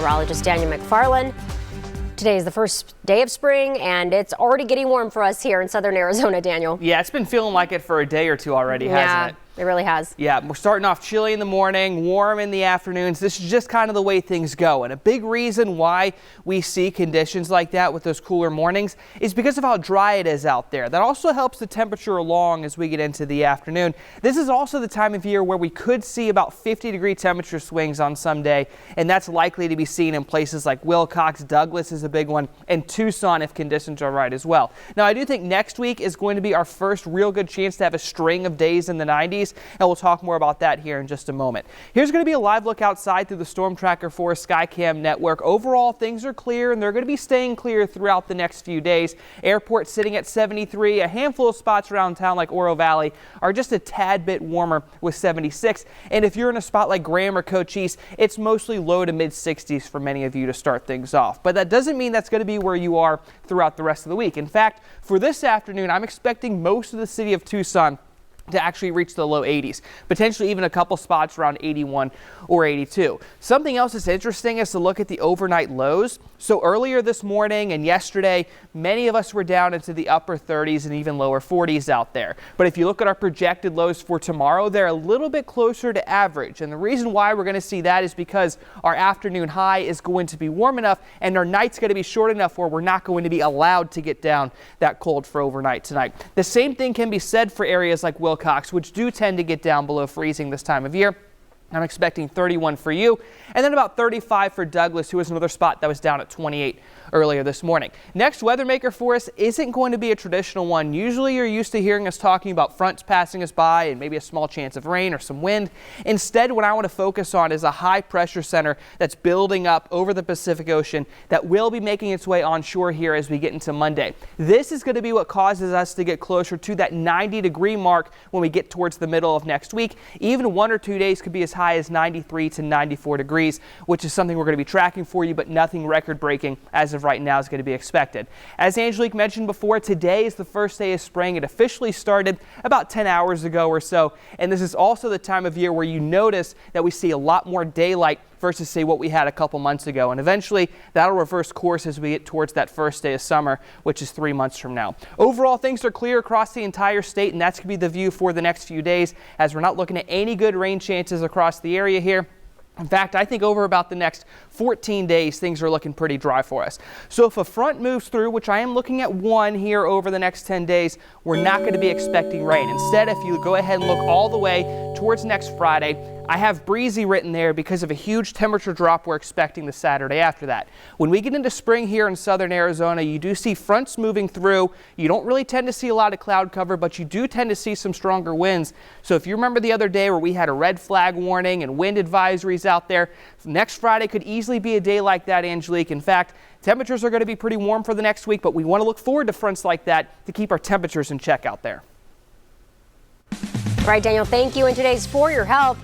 Meteorologist Daniel McFarland. Today is the first day of spring, and it's already getting warm for us here in southern Arizona, Daniel. Yeah, it's been feeling like it for a day or two already, hasn't it? It really has. Yeah, we're starting off chilly in the morning, warm in the afternoons. This is just kind of the way things go. And a big reason why we see conditions like that with those cooler mornings is because of how dry it is out there. That also helps the temperature along as we get into the afternoon. This is also the time of year where we could see about 50-degree temperature swings on some day, and that's likely to be seen in places like Wilcox. Douglas is a big one, and Tucson if conditions are right as well. Now, I do think next week is going to be our first real good chance to have a string of days in the 90s. And we'll talk more about that here in just a moment. Here's going to be a live look outside through the Storm Tracker 4 Skycam network. Overall, things are clear, and they're going to be staying clear throughout the next few days. Airport sitting at 73. A handful of spots around town like Oro Valley are just a tad bit warmer with 76. And if you're in a spot like Graham or Cochise, it's mostly low to mid 60s for many of you to start things off. But that doesn't mean that's going to be where you are throughout the rest of the week. In fact, for this afternoon, I'm expecting most of the city of Tucson to actually reach the low 80s, potentially even a couple spots around 81 or 82. Something else that's interesting is to look at the overnight lows. So earlier this morning and yesterday, many of us were down into the upper 30s and even lower 40s out there. But if you look at our projected lows for tomorrow, they're a little bit closer to average. And the reason why we're going to see that is because our afternoon high is going to be warm enough and our night's going to be short enough where we're not going to be allowed to get down that cold for overnight tonight. The same thing can be said for areas like Wilcox, which do tend to get down below freezing this time of year. I'm expecting 31 for you, and then about 35 for Douglas, who is another spot that was down at 28 earlier this morning. Next weather maker for us isn't going to be a traditional one. Usually you're used to hearing us talking about fronts passing us by and maybe a small chance of rain or some wind. Instead, what I want to focus on is a high pressure center that's building up over the Pacific Ocean that will be making its way onshore here as we get into Monday. This is going to be what causes us to get closer to that 90-degree mark when we get towards the middle of next week. Even 1 or 2 days could be as high as 93 to 94 degrees, which is something we're going to be tracking for you, but nothing record-breaking as of right now is going to be expected. As Angelique mentioned before, today is the first day of spring. It officially started about 10 hours ago or so, and this is also the time of year where you notice that we see a lot more daylight versus, say, what we had a couple months ago. And eventually, that'll reverse course as we get towards that first day of summer, which is 3 months from now. Overall, things are clear across the entire state, and that's going to be the view for the next few days, as we're not looking at any good rain chances across the area here. In fact, I think over about the next 14 days, things are looking pretty dry for us. So if a front moves through, which I am looking at one here over the next 10 days, we're not going to be expecting rain. Instead, if you go ahead and look all the way towards next Friday, I have breezy written there because of a huge temperature drop we're expecting the Saturday after that. When we get into spring here in southern Arizona, you do see fronts moving through. You don't really tend to see a lot of cloud cover, but you do tend to see some stronger winds. So if you remember the other day where we had a red flag warning and wind advisories out there, next Friday could easily be a day like that, Angelique. In fact, temperatures are going to be pretty warm for the next week, but we want to look forward to fronts like that to keep our temperatures in check out there. All right, Daniel, thank you. And today's For Your Health.